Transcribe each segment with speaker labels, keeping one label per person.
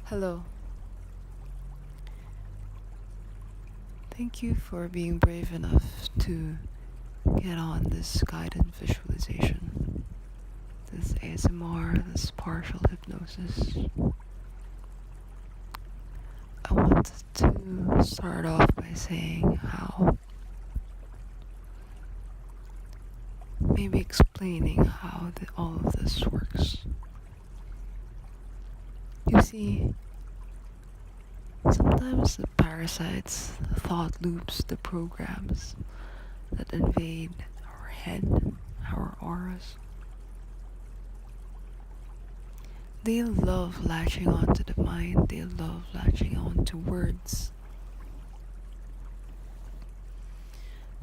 Speaker 1: Hello. Thank you for being brave enough to get on this guided visualization, this ASMR, this partial hypnosis. I wanted to start off by saying how, maybe explaining how all of this works. You see, sometimes the parasites, the thought loops, the programs that invade our head, our auras, they love latching onto the mind, they love latching onto words.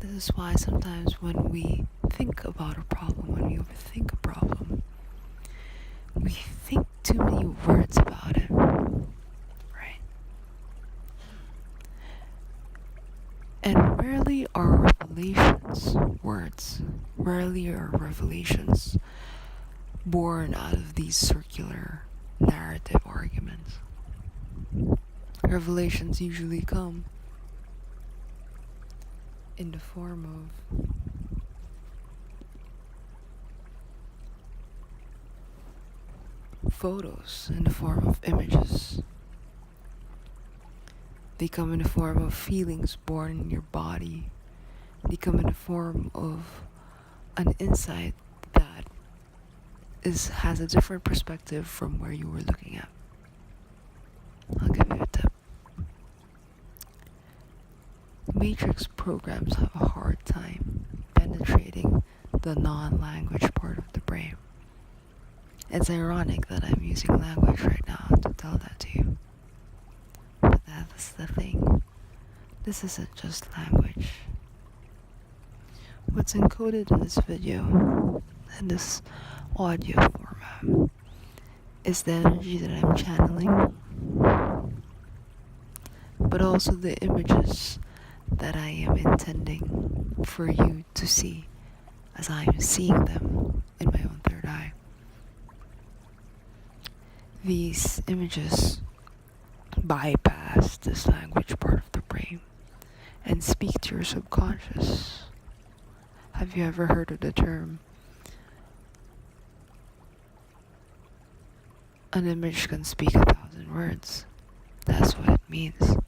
Speaker 1: This is why sometimes when we think about a problem, when we overthink a problem, we think too many words about it, right? And rarely are revelations words, rarely are revelations born out of these circular narrative arguments. Revelations usually come in the form of photos, in the form of images. They come in the form of feelings born in your body. They come in the form of an insight that has a different perspective from where you were looking at. I'll give you a tip. Matrix programs have a hard time penetrating the non-language part of the brain. It's ironic that I'm using language right now to tell that to you. But that's the thing. This isn't just language. What's encoded in this video, in this audio format, is the energy that I'm channeling, but also the images that I am intending for you to see as I am seeing them in my own third eye. These images bypass this language part of the brain and speak to your subconscious. Have you ever heard of the term, an image can speak 1,000 words? That's what it means.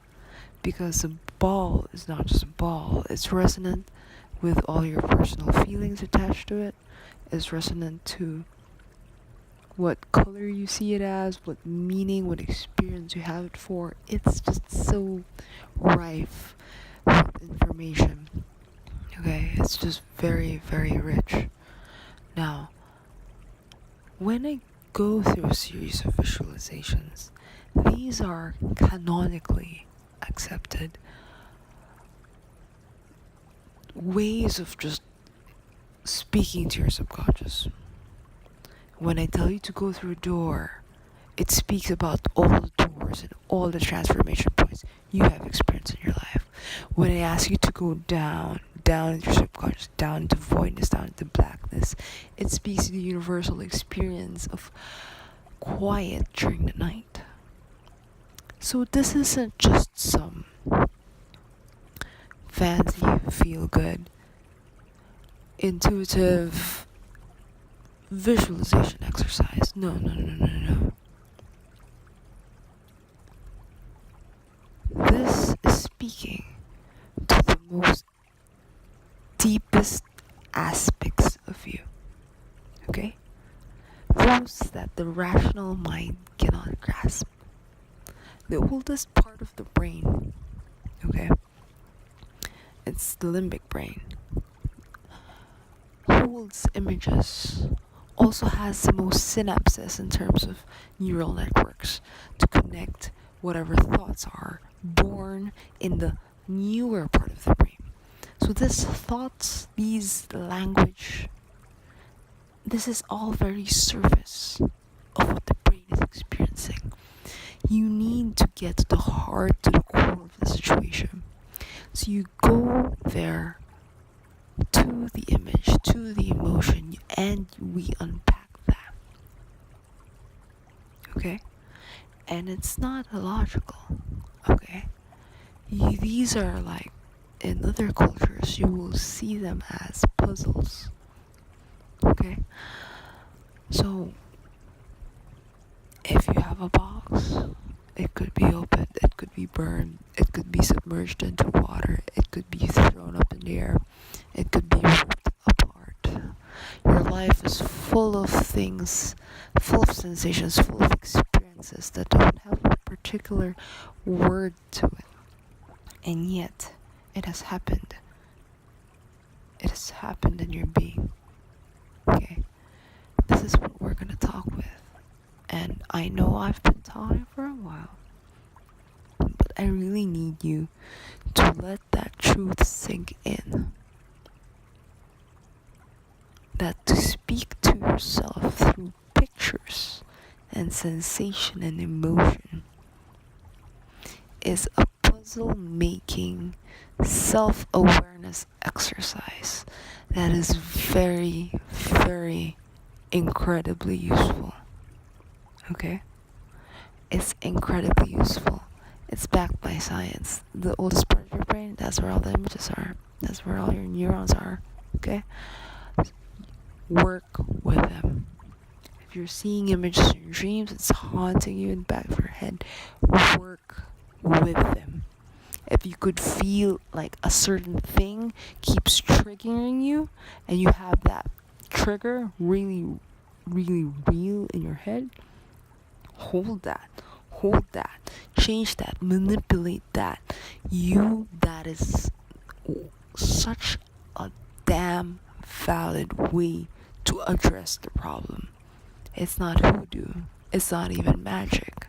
Speaker 1: Because a ball is not just a ball, it's resonant with all your personal feelings attached to it. It's resonant to what color you see it as, what meaning, what experience you have it for. It's just so rife with information. Okay, it's just very, very rich. Now, when I go through a series of visualizations, these are canonically accepted ways of just speaking to your subconscious. When I tell you to go through a door, it speaks about all the doors and all the transformation points you have experienced in your life. When I ask you to go down into your subconscious, down into voidness, down into blackness, it speaks to the universal experience of quiet during the night. So this isn't just some fancy, feel good, intuitive visualization exercise. No. This is speaking to the most deepest aspects of you. Okay? Those that the rational mind cannot grasp. The oldest part of the brain, okay? It's the limbic brain. Holds images, also has the most synapses in terms of neural networks to connect whatever thoughts are born in the newer part of the brain. So these thoughts, these language, this is all very surface of what the brain is experiencing. You need to get to the heart, to the core of the situation. So you go there to the image, to the emotion, and we unpack that. Okay? And it's not illogical, okay? These are like, in other cultures, you will see them as puzzles, okay? So, if you have a box, it could be opened, it could be burned, it could be submerged into water, it could be thrown up in the air, it could be ripped apart. Your life is full of things, full of sensations, full of experiences that don't have a particular word to it. And yet, it has happened. It has happened in your being. Okay? This is what we're gonna talk with. And I know I've been talking for a while, but I really need you to let that truth sink in. That to speak to yourself through pictures and sensation and emotion is a puzzle making self-awareness exercise that is very, very incredibly useful. Okay? It's incredibly useful. It's backed by science. The oldest part of your brain, that's where all the images are. That's where all your neurons are. Okay? Work with them. If you're seeing images in your dreams, it's haunting you in the back of your head. Work with them. If you could feel like a certain thing keeps triggering you, and you have that trigger really, really real in your head, hold that, change that, manipulate that. That is such a damn valid way to address the problem. It's not hoodoo, it's not even magic.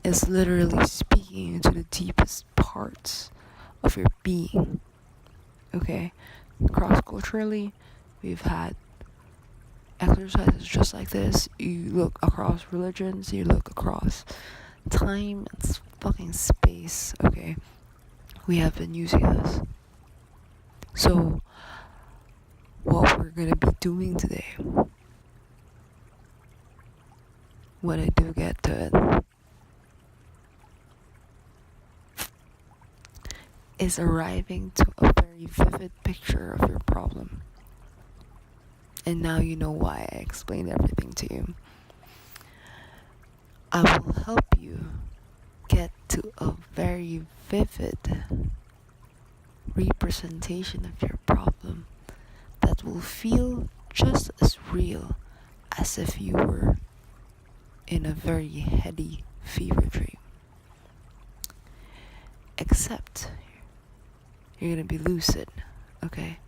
Speaker 1: It's literally speaking into the deepest parts of your being. Okay? Cross culturally, we've had exercises just like this. You look across religions, you look across time and fucking space. Okay? We have been using this. So, what we're gonna be doing today, when I do get to it, is arriving to a very vivid picture of your problem. And now you know why I explained everything to you. I will help you get to a very vivid representation of your problem that will feel just as real as if you were in a very heady fever dream. Except you're gonna be lucid, okay?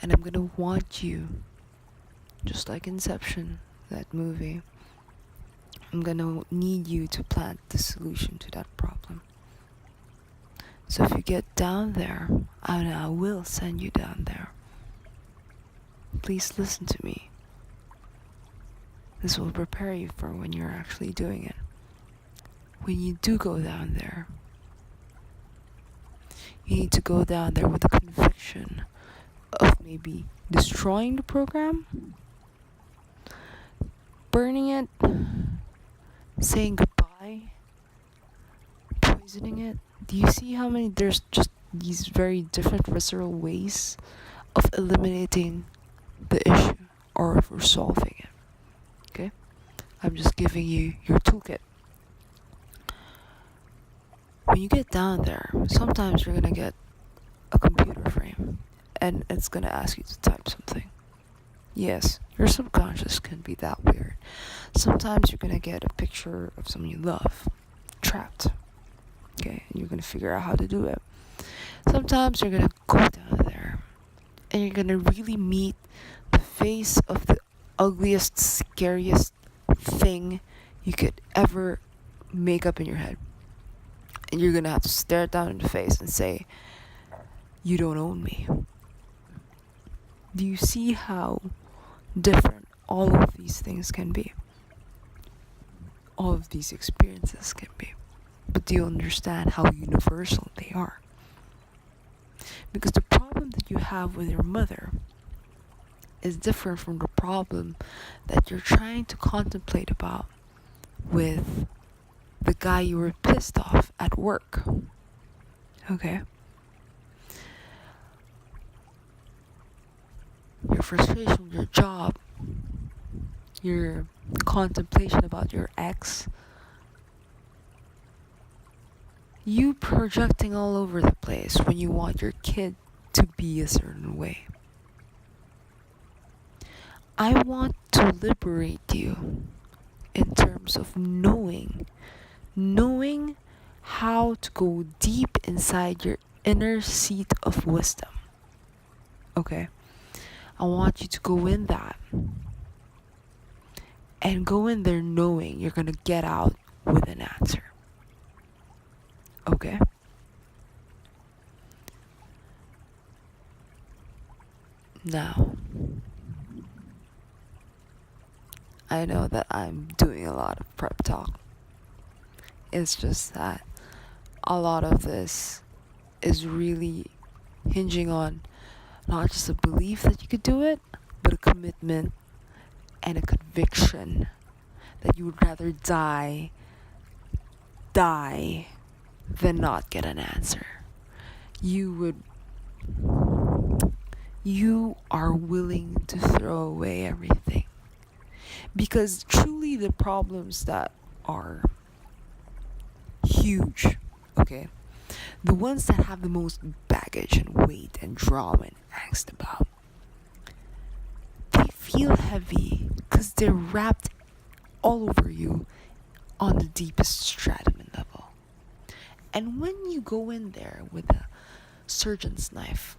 Speaker 1: And I'm gonna want you, just like Inception, that movie, I'm gonna need you to plant the solution to that problem. So if you get down there, and I will send you down there, please listen to me. This will prepare you for when you're actually doing it. When you do go down there, you need to go down there with the conviction of maybe destroying the program, burning it, saying goodbye, poisoning it. Do you see how many there's just these very different visceral ways of eliminating the issue or of resolving it? Okay? I'm just giving you your toolkit. When you get down there, sometimes you're gonna get a computer frame and it's gonna ask you to type something. Yes, your subconscious can be that weird. Sometimes you're gonna get a picture of someone you love trapped. Okay, and you're gonna figure out how to do it. Sometimes you're gonna go down there and you're gonna really meet the face of the ugliest, scariest thing you could ever make up in your head. And you're gonna have to stare it down in the face and say, "You don't own me." Do you see how different all of these things can be? All of these experiences can be. But do you understand how universal they are? Because the problem that you have with your mother is different from the problem that you're trying to contemplate about with the guy you were pissed off at work. Okay? Your frustration with your job, your contemplation about your ex, you projecting all over the place when you want your kid to be a certain way. I want to liberate you in terms of knowing how to go deep inside your inner seat of wisdom. Okay? I want you to go in that and go in there knowing you're gonna get out with an answer. Okay? Now, I know that I'm doing a lot of prep talk. It's just that a lot of this is really hinging on not just a belief that you could do it, but a commitment and a conviction that you would rather die than not get an answer. You are willing to throw away everything. Because truly the problems that are huge, okay, the ones that have the most baggage and weight and drama and angst about, they feel heavy because they're wrapped all over you on the deepest stratum and level. And when you go in there with a surgeon's knife,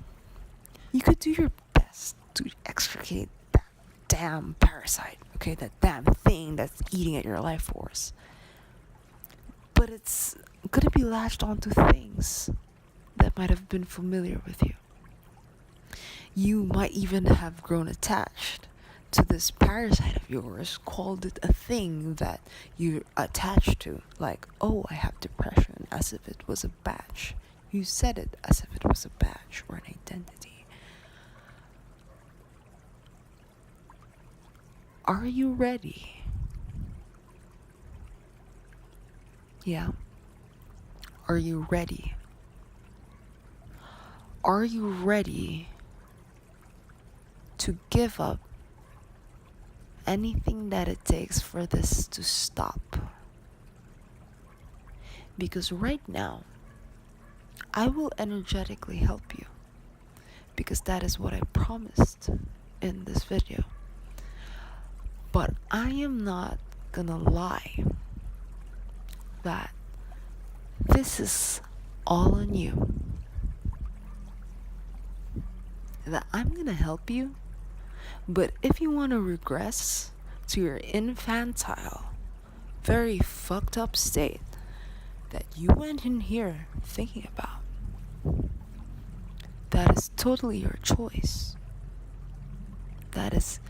Speaker 1: you could do your best to extricate that damn parasite, okay, that damn thing that's eating at your life force. But it's gonna be latched onto things that might have been familiar with you. You might even have grown attached to this parasite of yours, called it a thing that you're attached to. Like, oh, I have depression, as if it was a badge. You said it as if it was a badge or an identity. Are you ready? Yeah. Are you ready? Are you ready to give up anything that it takes for this to stop? Because right now, I will energetically help you, because that is what I promised in this video. But I am not gonna lie that this is all on you. That I'm gonna help you, but if you want to regress to your infantile, very fucked up state that you went in here thinking about, that is totally your choice. That is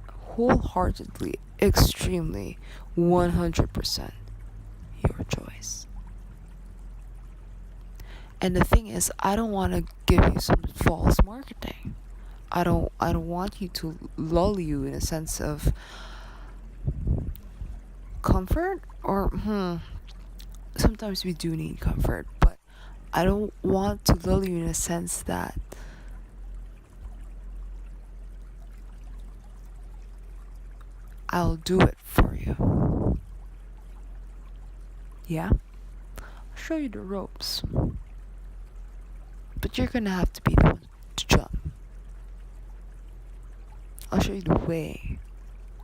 Speaker 1: wholeheartedly, extremely, 100% your choice. And the thing is, I don't want to give you some false marketing. I don't want you to lull you in a sense of comfort, or sometimes we do need comfort, but I don't want to lull you in a sense that I'll do it for you. Yeah? I'll show you the ropes. But you're gonna have to be the one to jump. I'll show you the way.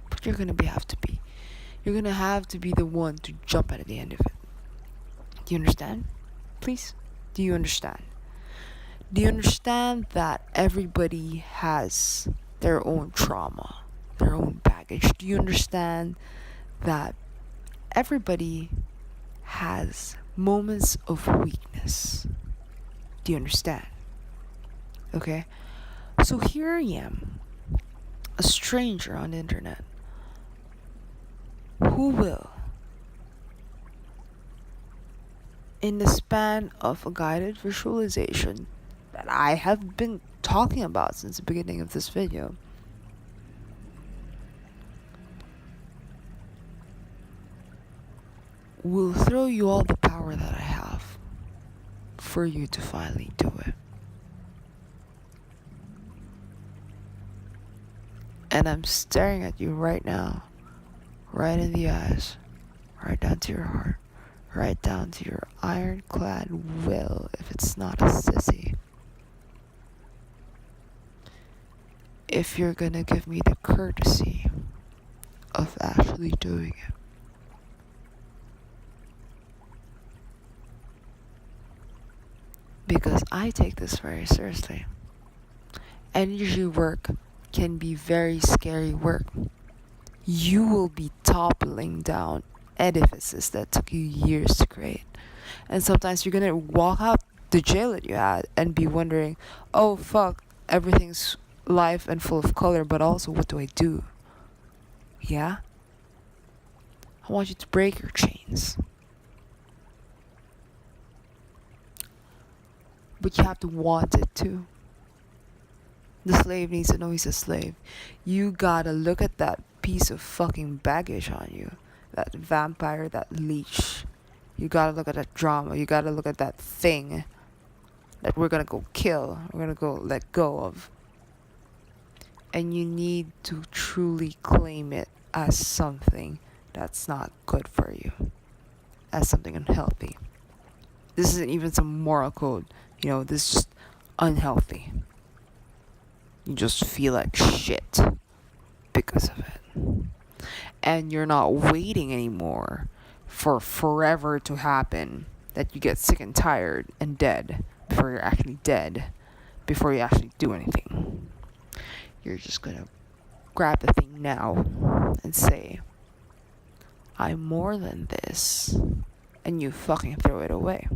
Speaker 1: But you're gonna have to be the one to jump at the end of it. Do you understand? Please? Do you understand? Do you understand that everybody has their own trauma, their own baggage? Do you understand that everybody has moments of weakness? Do you understand? Okay? So here I am, a stranger on the internet, who will, in the span of a guided visualization that I have been talking about since the beginning of this video, will throw you all the power that I have for you to finally do it. And I'm staring at you right now, right in the eyes, right down to your heart, right down to your ironclad will if it's not a sissy. If you're gonna give me the courtesy of actually doing it. Because I take this very seriously. Energy work can be very scary work. You will be toppling down edifices that took you years to create. And sometimes you're gonna walk out the jail that you had and be wondering, oh fuck, everything's life and full of color, but also what do I do? Yeah? I want you to break your chains. But you have to want it too. The slave needs to know he's a slave. You gotta look at that piece of fucking baggage on you. That vampire, that leech. You gotta look at that drama. You gotta look at that thing that we're gonna go kill. We're gonna go let go of. And you need to truly claim it as something that's not good for you. As something unhealthy. This isn't even some moral code. This is just unhealthy. You just feel like shit because of it. And you're not waiting anymore for forever to happen, that you get sick and tired and dead before you're actually dead, before you actually do anything. You're just gonna grab the thing now and say, I'm more than this, and you fucking throw it away.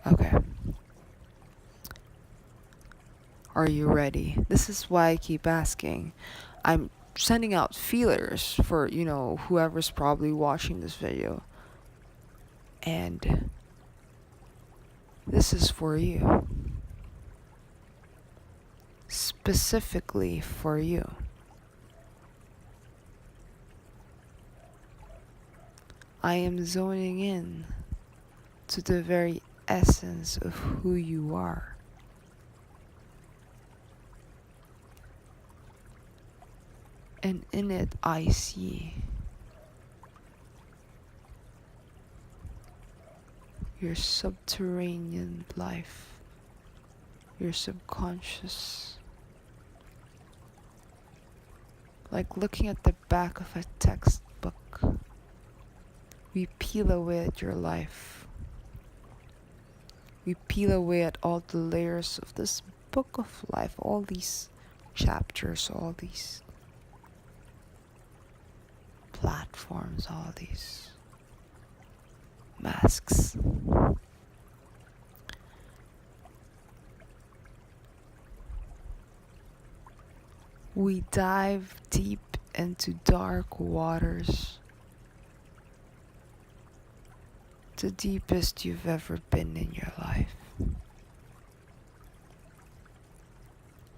Speaker 1: Okay. Are you ready? This is why I keep asking. I'm sending out feelers for, whoever's probably watching this video. And this is for you. Specifically for you. I am zoning in to the very essence of who you are. And in it, I see your subterranean life, your subconscious. Like looking at the back of a textbook, we peel away at your life. We peel away at all the layers of this book of life, all these chapters, all these platforms, all these masks. We dive deep into dark waters, the deepest you've ever been in your life.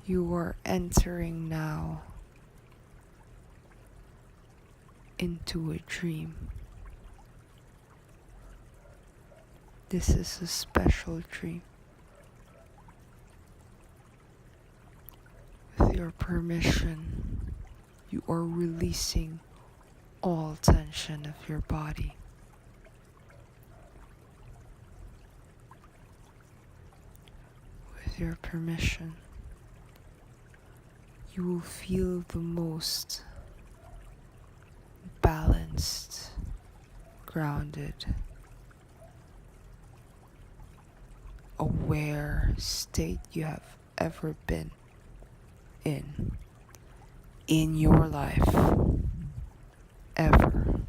Speaker 1: You are entering now into a dream. This is a special dream. With your permission, you are releasing all tension of your body. With your permission, you will feel the most balanced, grounded, aware state you have ever been in your life, ever,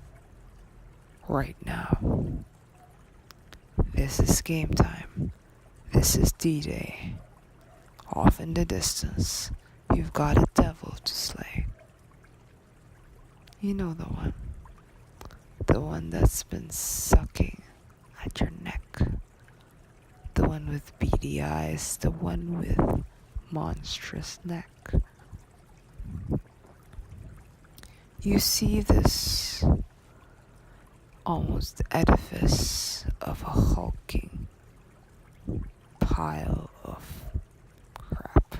Speaker 1: right now. This is game time. This is D-Day. Off in the distance, you've got a devil to slay. You know the one. The one that's been sucking at your neck. The one with beady eyes. The one with monstrous neck. You see this almost the edifice of a hulking pile of crap.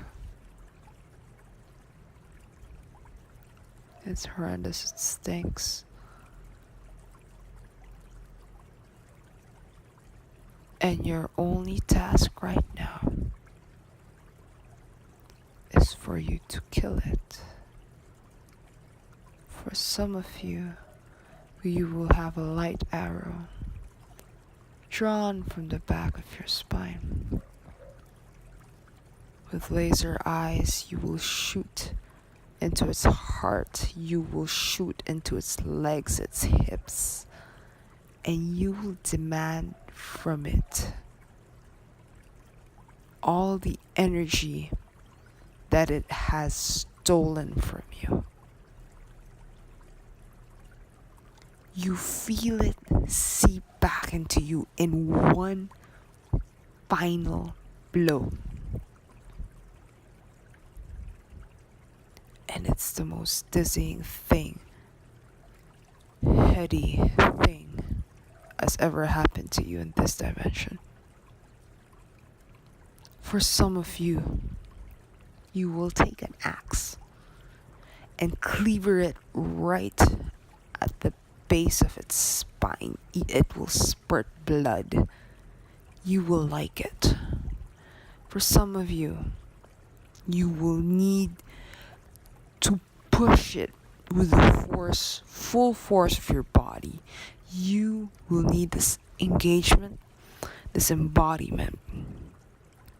Speaker 1: It's horrendous, it stinks. And your only task right now is for you to kill it. For some of you, you will have a light arrow drawn from the back of your spine. With laser eyes, you will shoot into its heart, you will shoot into its legs, its hips, and you will demand from it all the energy that it has stolen from you. You feel it seep back into you in one final blow. And it's the most dizzying thing, heady thing has ever happened to you in this dimension. For some of you, you will take an axe and cleaver it right at the base of its spine. It will spurt blood. You will like it. For some of you, you will need to push it with the force, full force of your body. You will need this engagement, this embodiment,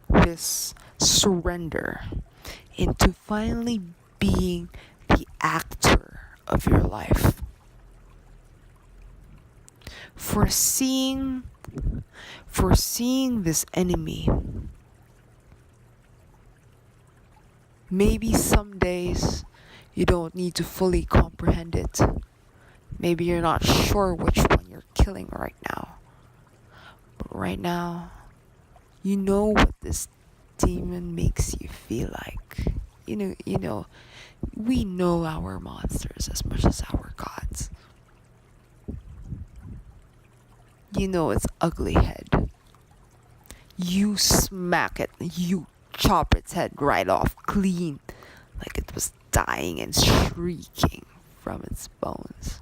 Speaker 1: this surrender into finally being the actor of your life. Foreseeing this enemy. Maybe some days you don't need to fully comprehend it. Maybe you're not sure which one you're killing right now. But right now, you know what this demon makes you feel like. You know, we know our monsters as much as our gods. You know its ugly head. You smack it, you chop its head right off clean, like it was dying and shrieking from its bones.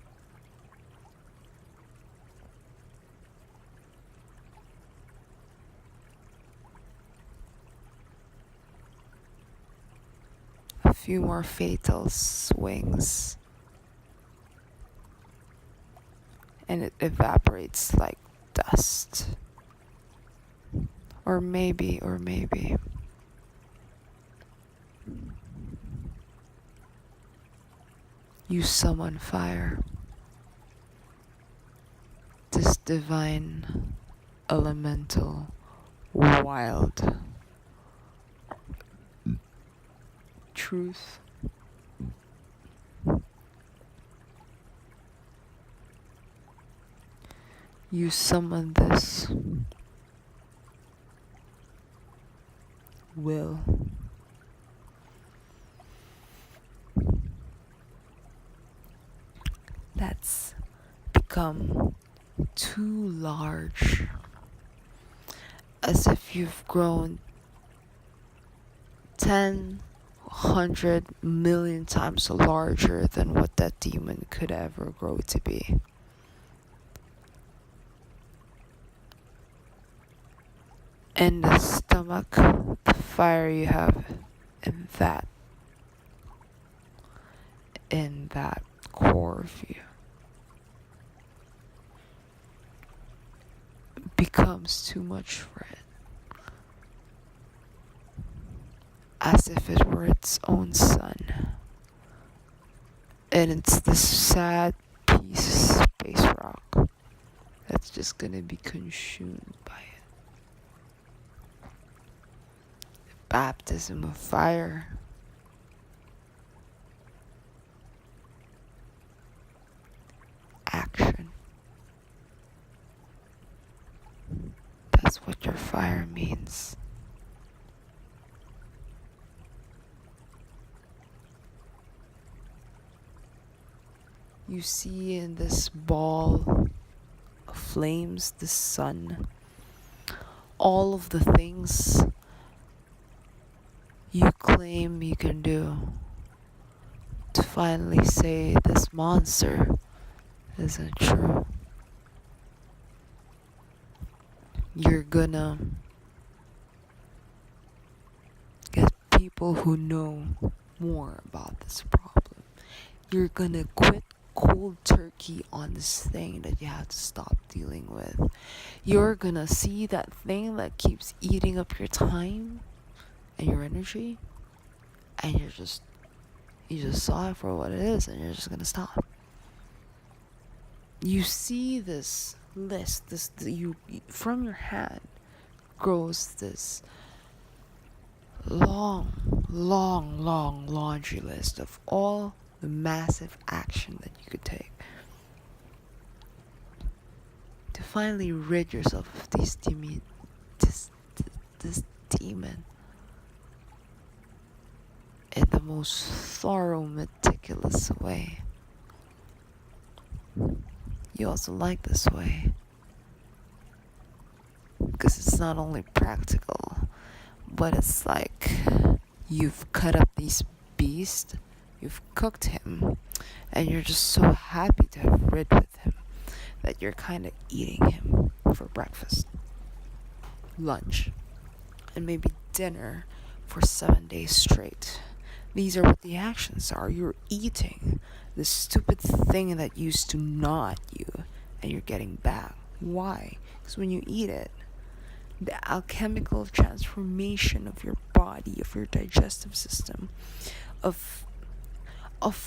Speaker 1: A few more fatal swings, and it evaporates like dust. Or maybe you summon fire. This divine elemental wild truth. You summon this will. That's become too large, as if you've grown 100 million times larger than what that demon could ever grow to be. And the stomach, the fire you have in that core of you becomes too much for it. As if it were its own son. And it's this sad piece of space rock that's just gonna be consumed by it. Baptism of fire. Action. That's what your fire means. You see in this ball flames, the sun, all of the things you claim you can do to finally say this monster isn't true. You're gonna get people who know more about this problem. You're gonna quit cold turkey on this thing that you have to stop dealing with. You're gonna see that thing that keeps eating up your time and your energy, and you just saw it for what it is, and you're just gonna stop. You see this list, you from your hand grows this long laundry list of all the massive action that you could take to finally rid yourself of this demon in the most thorough, meticulous way. You also like this way because it's not only practical, but it's like you've cut up this beast, you've cooked him, and you're just so happy to have rid with him that you're kind of eating him for breakfast, lunch, and maybe dinner for 7 days straight. These are what the actions are. You're eating this stupid thing that used to gnaw at you, and you're getting back. Why? Because when you eat it, the alchemical transformation of your body, of your digestive system, of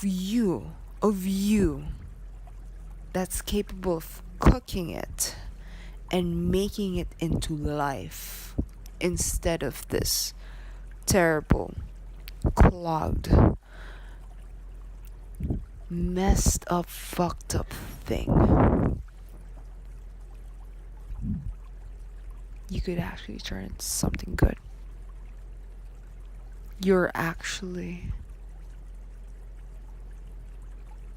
Speaker 1: you, that's capable of cooking it and making it into life instead of this terrible, clogged, messed up, fucked up thing. You could actually turn it into something good. You're actually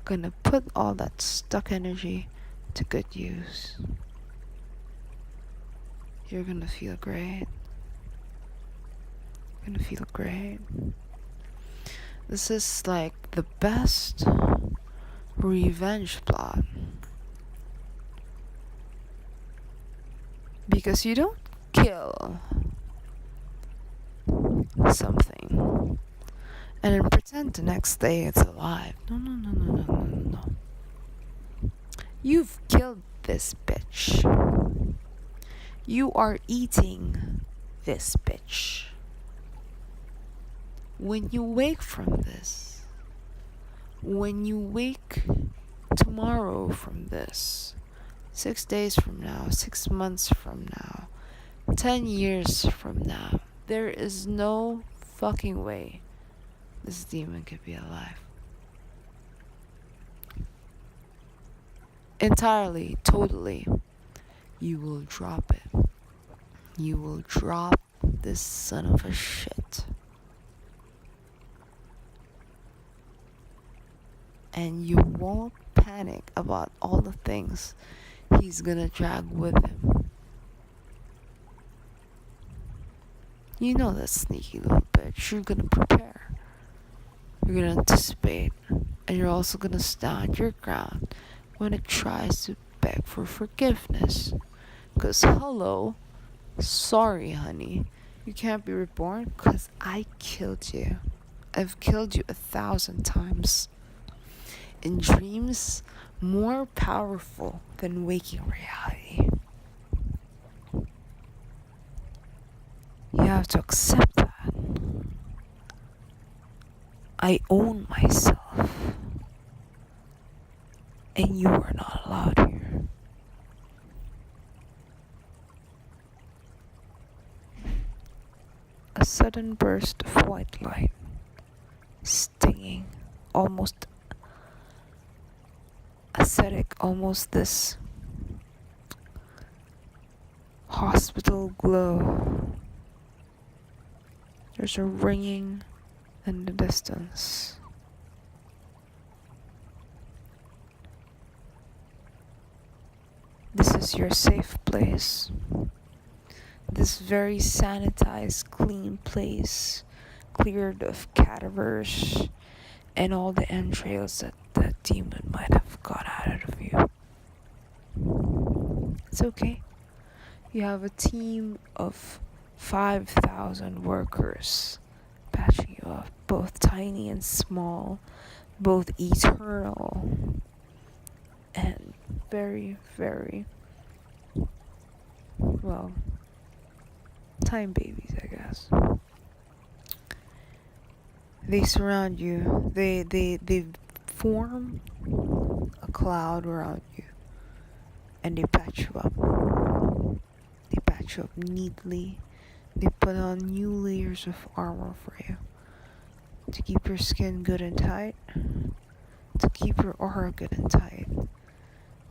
Speaker 1: gonna put all that stuck energy to good use. You're gonna feel great. You're gonna feel great. This is like the best revenge plot. Because you don't kill something and then pretend the next day it's alive. No. You've killed this bitch. You are eating this bitch. When you wake from this, when you wake tomorrow from this, 6 days from now, 6 months from now, 10 years from now, there is no fucking way this demon could be alive. Entirely, totally, you will drop it. You will drop this son of a shit. And you won't panic about all the things he's gonna drag with him. You know that sneaky little bitch. You're gonna prepare. You're gonna anticipate. And you're also gonna stand your ground when it tries to beg for forgiveness. Because, hello, sorry, honey. You can't be reborn because I killed you. I've killed you 1,000 times. In dreams more powerful than waking reality. You have to accept that. I own myself. And you are not allowed here. A sudden burst of white light, stinging, almost aesthetic, almost this hospital glow. There's a ringing in the distance. This is your safe place. This very sanitized, clean place, cleared of cadavers and all the entrails that that demon might have got out of you. It's okay. You have a team of 5,000 workers patching you up, both tiny and small, both eternal and very, very, well, time babies, I guess. They surround you. They form a cloud around you, and they patch you up. They patch you up neatly. They put on new layers of armor for you to keep your skin good and tight, to keep your aura good and tight,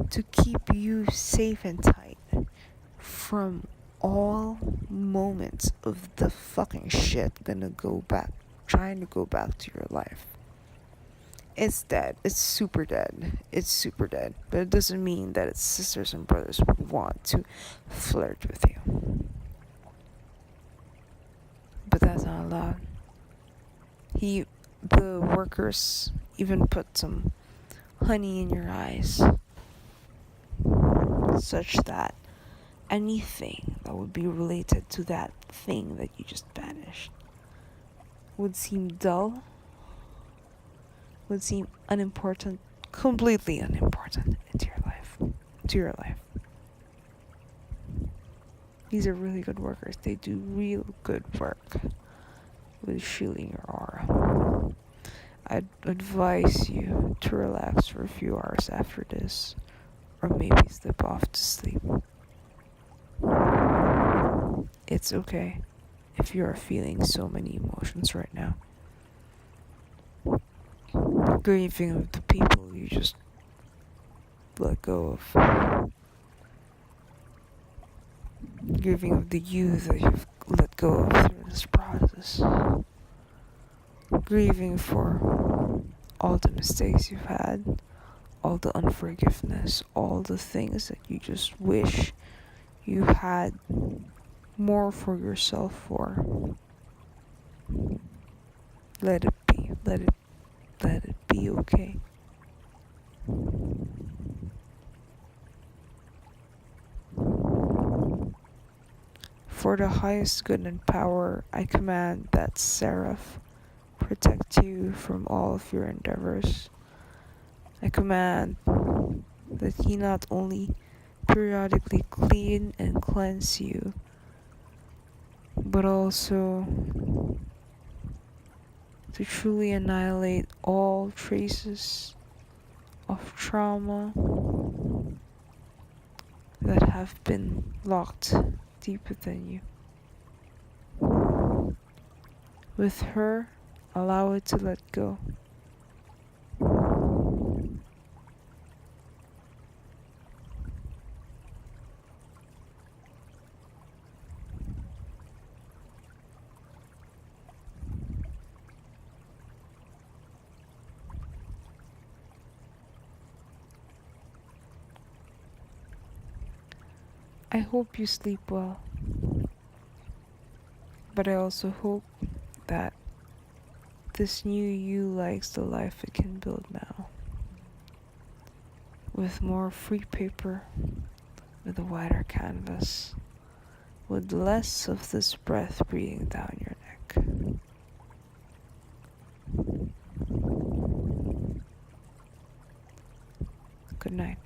Speaker 1: to keep you safe and tight from all moments of the fucking shit trying to go back to your life. It's dead. It's super dead. It's super dead. But it doesn't mean that its sisters and brothers would want to flirt with you. But that's not allowed. The workers even put some honey in your eyes, such that anything that would be related to that thing that you just banished would seem dull, would seem unimportant, completely unimportant to your life. These are really good workers. They do real good work with shielding your aura. I'd advise you to relax for a few hours after this, or maybe slip off to sleep. It's okay if you are feeling so many emotions right now. Grieving of the people you just let go of. Grieving of the youth that you've let go of through this process. Grieving for all the mistakes you've had, all the unforgiveness, all the things that you just wish you had more for yourself for. Let it be. Let it be okay. For the highest good and power, I command that Seraph protect you from all of your endeavors. I command that he not only periodically clean and cleanse you, but also to truly annihilate all traces of trauma that have been locked deep within you. With her, allow it to let go. I hope you sleep well, but I also hope that this new you likes the life it can build now, with more free paper, with a wider canvas, with less of this breath breathing down your neck. Good night.